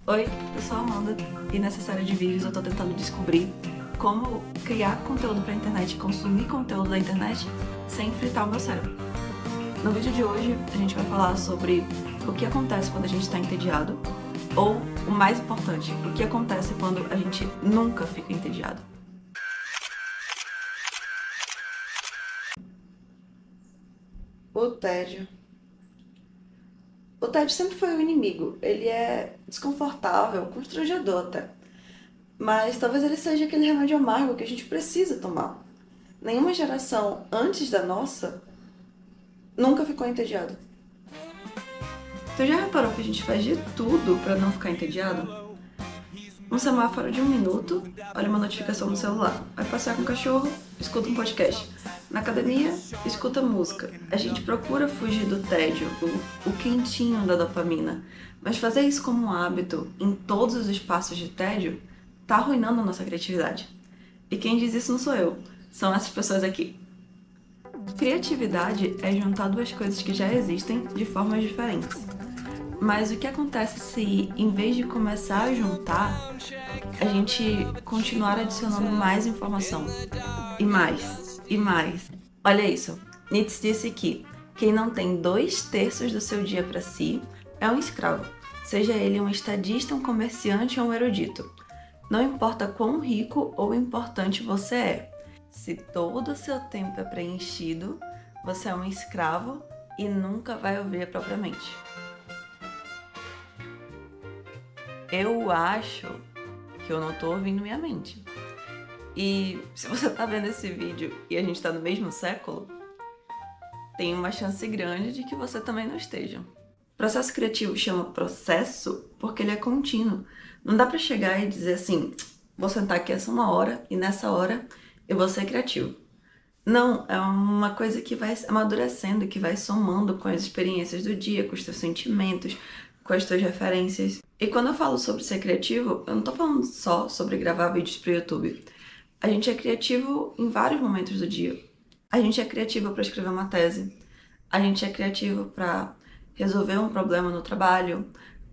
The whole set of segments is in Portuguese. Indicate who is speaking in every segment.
Speaker 1: Oi, eu sou a Amanda e nessa série de vídeos eu tô tentando descobrir como criar conteúdo pra internet e consumir conteúdo da internet sem fritar o meu cérebro. No vídeo de hoje a gente vai falar sobre o que acontece quando a gente tá entediado ou, o mais importante, o que acontece quando a gente nunca fica entediado. O tédio. O tédio sempre foi o inimigo. Ele é desconfortável, constrangedor até. Mas talvez ele seja aquele remédio amargo que a gente precisa tomar. Nenhuma geração antes da nossa nunca ficou entediada. Tu já reparou que a gente faz de tudo pra não ficar entediado? Um semáforo de 1 minuto, olha uma notificação no celular. Vai passear com o cachorro, escuta um podcast. Na academia, escuta música. A gente procura fugir do tédio, o quentinho da dopamina. Mas fazer isso como um hábito, em todos os espaços de tédio, tá arruinando a nossa criatividade. E quem diz isso não sou eu, são essas pessoas aqui. Criatividade é juntar duas coisas que já existem de formas diferentes. Mas o que acontece se, em vez de começar a juntar, a gente continuar adicionando mais informação? E mais, e mais. Olha isso, Nietzsche disse que quem não tem 2/3 do seu dia para si é um escravo, seja ele um estadista, um comerciante ou um erudito. Não importa quão rico ou importante você é, se todo o seu tempo é preenchido, você é um escravo e nunca vai ouvir a própria mente. Eu acho que eu não tô ouvindo minha mente. E se você tá vendo esse vídeo e a gente tá no mesmo século, tem uma chance grande de que você também não esteja. Processo criativo chama processo porque ele é contínuo. Não dá pra chegar e dizer assim, vou sentar aqui essa 1 hora e nessa hora eu vou ser criativo. Não, é uma coisa que vai amadurecendo, que vai somando com as experiências do dia, com os teus sentimentos, com as tuas referências. E quando eu falo sobre ser criativo, eu não tô falando só sobre gravar vídeos pro YouTube. A gente é criativo em vários momentos do dia. A gente é criativo para escrever uma tese. A gente é criativo para resolver um problema no trabalho,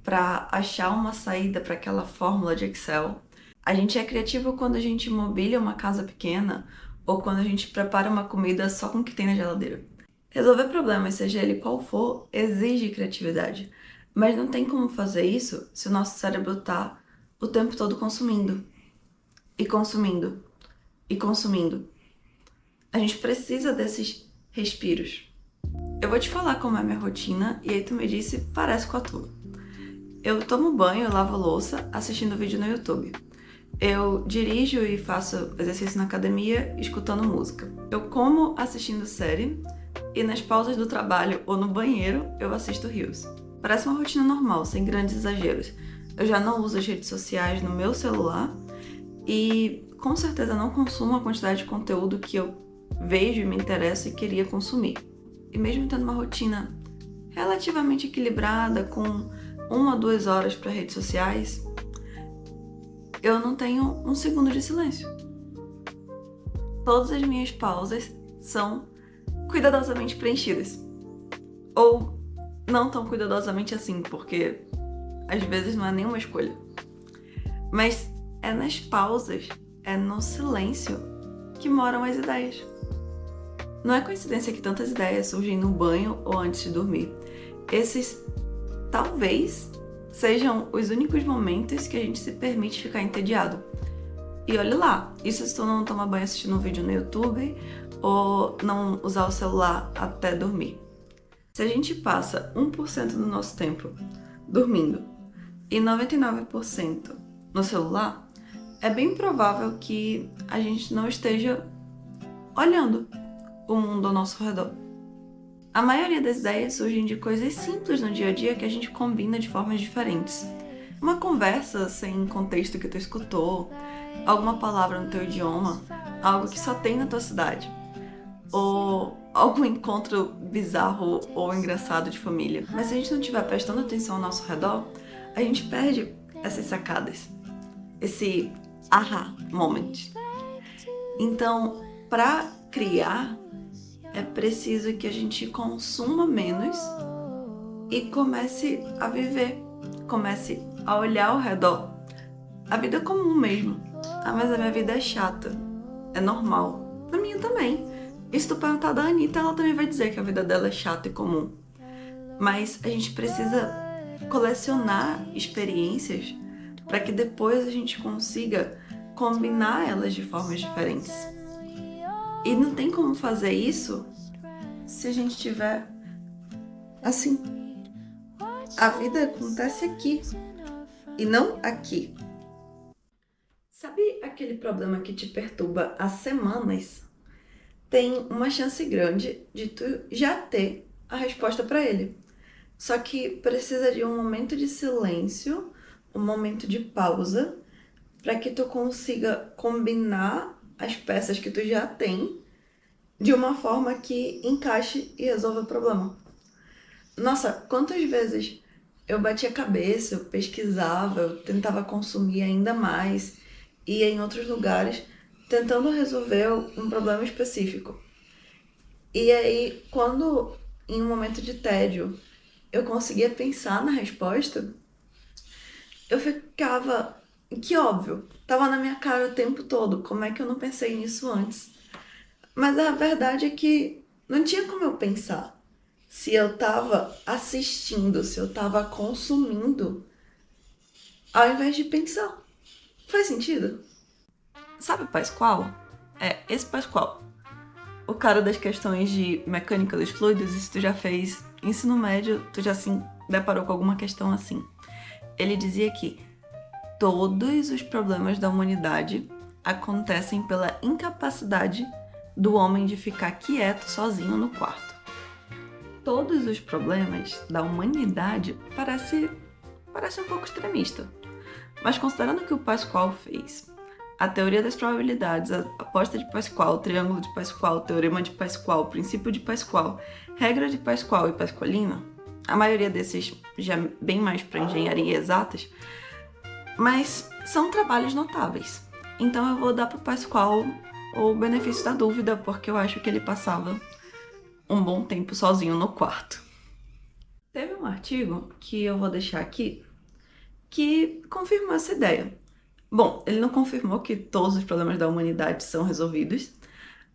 Speaker 1: para achar uma saída para aquela fórmula de Excel. A gente é criativo quando a gente mobília uma casa pequena ou quando a gente prepara uma comida só com o que tem na geladeira. Resolver problemas, seja ele qual for, exige criatividade. Mas não tem como fazer isso se o nosso cérebro tá o tempo todo consumindo. E consumindo. E consumindo. A gente precisa desses respiros. Eu vou te falar como é a minha rotina e aí tu me disse, parece com a tua. Eu tomo banho, lavo louça, assistindo vídeo no YouTube. Eu dirijo e faço exercício na academia, escutando música. Eu como assistindo série e nas pausas do trabalho ou no banheiro eu assisto Reels. Parece uma rotina normal, sem grandes exageros. Eu já não uso as redes sociais no meu celular e com certeza não consumo a quantidade de conteúdo que eu vejo e me interesso e queria consumir. E mesmo tendo uma rotina relativamente equilibrada, com 1 a 2 horas para redes sociais, eu não tenho 1 segundo de silêncio. Todas as minhas pausas são cuidadosamente preenchidas. Ou não tão cuidadosamente assim, porque às vezes não é nenhuma escolha. Mas é nas pausas, é no silêncio que moram as ideias. Não é coincidência que tantas ideias surgem no banho ou antes de dormir. Esses talvez sejam os únicos momentos que a gente se permite ficar entediado. E olha lá, isso se tu não tomar banho assistindo um vídeo no YouTube ou não usar o celular até dormir. Se a gente passa 1% do nosso tempo dormindo e 99% no celular, é bem provável que a gente não esteja olhando o mundo ao nosso redor. A maioria das ideias surgem de coisas simples no dia a dia que a gente combina de formas diferentes. Uma conversa sem contexto que tu escutou, alguma palavra no teu idioma, algo que só tem na tua cidade, ou algum encontro bizarro ou engraçado de família. Mas se a gente não estiver prestando atenção ao nosso redor, a gente perde essas sacadas, esse aha moment. Então, para criar, é preciso que a gente consuma menos e comece a viver, comece a olhar ao redor, a vida é comum mesmo. Ah, mas a minha vida é chata. É normal. A minha também. E se tu perguntar da Anitta, ela também vai dizer que a vida dela é chata e comum. Mas a gente precisa colecionar experiências para que depois a gente consiga combinar elas de formas diferentes. E não tem como fazer isso se a gente tiver assim. A vida acontece aqui e não aqui. Sabe aquele problema que te perturba há semanas? Tem uma chance grande de tu já ter a resposta para ele. Só que precisa de um momento de silêncio, um momento de pausa, para que tu consiga combinar as peças que tu já tem de uma forma que encaixe e resolva o problema. Nossa, quantas vezes eu batia a cabeça, eu pesquisava, eu tentava consumir ainda mais, ia em outros lugares tentando resolver um problema específico. E aí, quando em um momento de tédio eu conseguia pensar na resposta, eu ficava, que óbvio, tava na minha cara o tempo todo, como é que eu não pensei nisso antes? Mas a verdade é que não tinha como eu pensar se eu tava assistindo, se eu tava consumindo, ao invés de pensar. Faz sentido? Sabe o Pascoal? É, esse Pascoal. O cara das questões de mecânica dos fluidos, e se tu já fez ensino médio, tu já se deparou com alguma questão assim. Ele dizia que todos os problemas da humanidade acontecem pela incapacidade do homem de ficar quieto sozinho no quarto. Todos os problemas da humanidade parece um pouco extremista. Mas considerando o que o Pascal fez, a teoria das probabilidades, a aposta de Pascal, o triângulo de Pascal, o teorema de Pascal, o princípio de Pascal, regra de Pascal e Pascalina, a maioria desses já bem mais para engenharia exatas, mas são trabalhos notáveis. Então eu vou dar para o Pascal o benefício da dúvida, porque eu acho que ele passava um bom tempo sozinho no quarto. Teve um artigo que eu vou deixar aqui que confirmou essa ideia. Bom, ele não confirmou que todos os problemas da humanidade são resolvidos,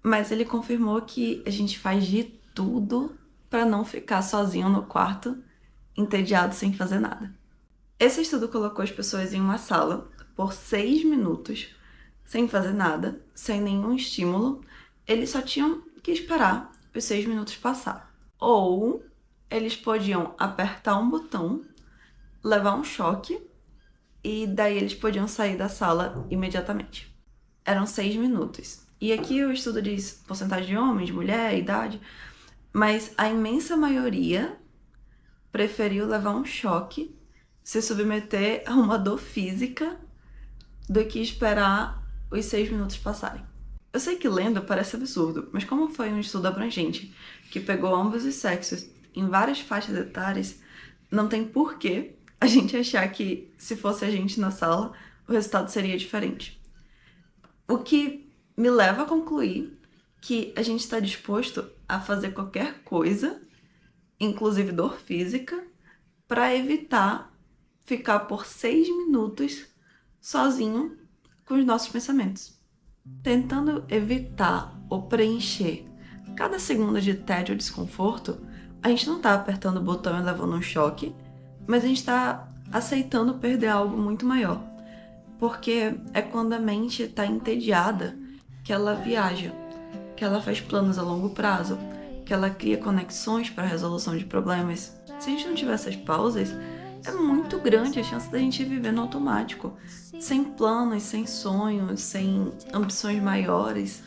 Speaker 1: mas ele confirmou que a gente faz de tudo para não ficar sozinho no quarto, entediado sem fazer nada. Esse estudo colocou as pessoas em uma sala por 6 minutos, sem fazer nada, sem nenhum estímulo. Eles só tinham que esperar os 6 minutos passar. Ou eles podiam apertar um botão, levar um choque, e daí eles podiam sair da sala imediatamente. Eram 6 minutos. E aqui o estudo diz porcentagem de homens, de mulher, idade, mas a imensa maioria preferiu levar um choque, se submeter a uma dor física, do que esperar os 6 minutos passarem. Eu sei que lendo parece absurdo, mas como foi um estudo abrangente, que pegou ambos os sexos em várias faixas etárias, não tem porquê a gente achar que, se fosse a gente na sala, o resultado seria diferente. O que me leva a concluir que a gente está disposto a fazer qualquer coisa, inclusive dor física, para evitar ficar por 6 minutos sozinho com os nossos pensamentos. Tentando evitar ou preencher cada segundo de tédio ou desconforto, a gente não está apertando o botão e levando um choque, mas a gente está aceitando perder algo muito maior. Porque é quando a mente está entediada que ela viaja, que ela faz planos a longo prazo, que ela cria conexões para a resolução de problemas. Se a gente não tiver essas pausas, é muito grande a chance da gente viver no automático, sem planos, sem sonhos, sem ambições maiores,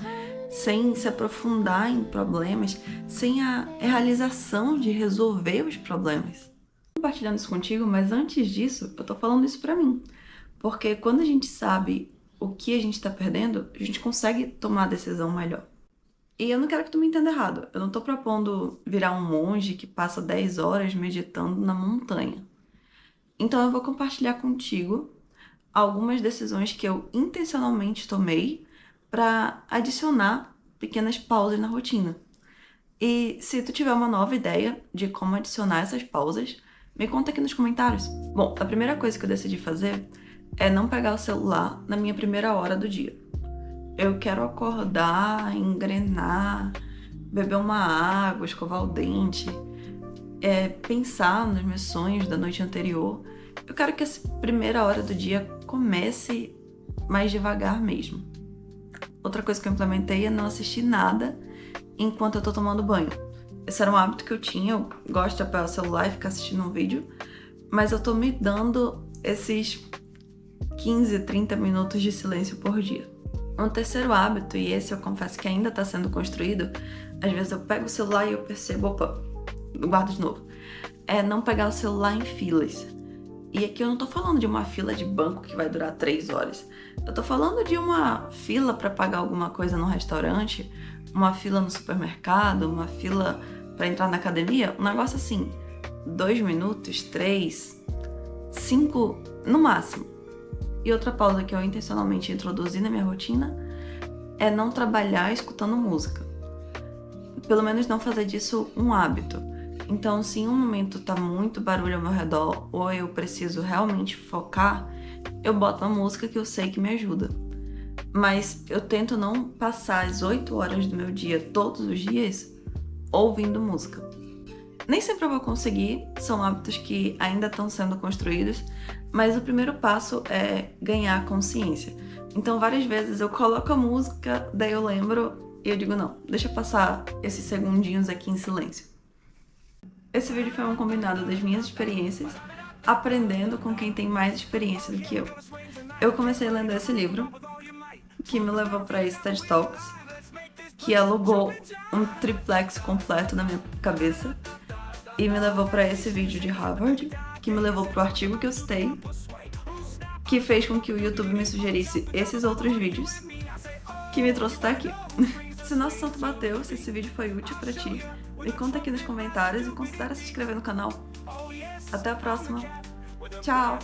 Speaker 1: sem se aprofundar em problemas, sem a realização de resolver os problemas. Compartilhando isso contigo, mas antes disso, eu tô falando isso pra mim. Porque quando a gente sabe o que a gente tá perdendo, a gente consegue tomar a decisão melhor. E eu não quero que tu me entenda errado. Eu não tô propondo virar um monge que passa 10 horas meditando na montanha. Então eu vou compartilhar contigo algumas decisões que eu intencionalmente tomei para adicionar pequenas pausas na rotina. E se tu tiver uma nova ideia de como adicionar essas pausas, Me conta aqui nos comentários. Bom, a primeira coisa que eu decidi fazer é não pegar o celular na minha primeira hora do dia. Eu quero acordar, engrenar, beber uma água, escovar o dente, pensar nos meus sonhos da noite anterior. Eu quero que essa primeira hora do dia comece mais devagar mesmo. Outra coisa que eu implementei é não assistir nada enquanto eu tô tomando banho. Esse era um hábito que eu tinha, eu gosto de apagar o celular e ficar assistindo um vídeo, mas eu tô me dando esses 15, 30 minutos de silêncio por dia. Um terceiro hábito, e esse eu confesso que ainda tá sendo construído, às vezes eu pego o celular e eu percebo, opa, guardo de novo, é não pegar o celular em filas. E aqui eu não tô falando de uma fila de banco que vai durar 3 horas. Eu tô falando de uma fila para pagar alguma coisa no restaurante, uma fila no supermercado, uma fila para entrar na academia. Um negócio assim, 2 minutos, 3, 5 no máximo. E outra pausa que eu intencionalmente introduzi na minha rotina é não trabalhar escutando música. Pelo menos não fazer disso um hábito. Então, se em um momento tá muito barulho ao meu redor ou eu preciso realmente focar, eu boto uma música que eu sei que me ajuda. Mas eu tento não passar as 8 horas do meu dia, todos os dias, ouvindo música. Nem sempre eu vou conseguir, são hábitos que ainda estão sendo construídos, mas o primeiro passo é ganhar consciência. Então, várias vezes eu coloco a música, daí eu lembro e eu digo, não, deixa eu passar esses segundinhos aqui em silêncio. Esse vídeo foi um combinado das minhas experiências, aprendendo com quem tem mais experiência do que eu. Eu comecei lendo esse livro, que me levou para esse TED Talks, que alugou um triplex completo na minha cabeça, e me levou para esse vídeo de Harvard, que me levou para o artigo que eu citei, que fez com que o YouTube me sugerisse esses outros vídeos, que me trouxe até aqui. Se o nosso santo bateu, se esse vídeo foi útil para ti, me conta aqui nos comentários e considere se inscrever no canal. Até a próxima. Tchau!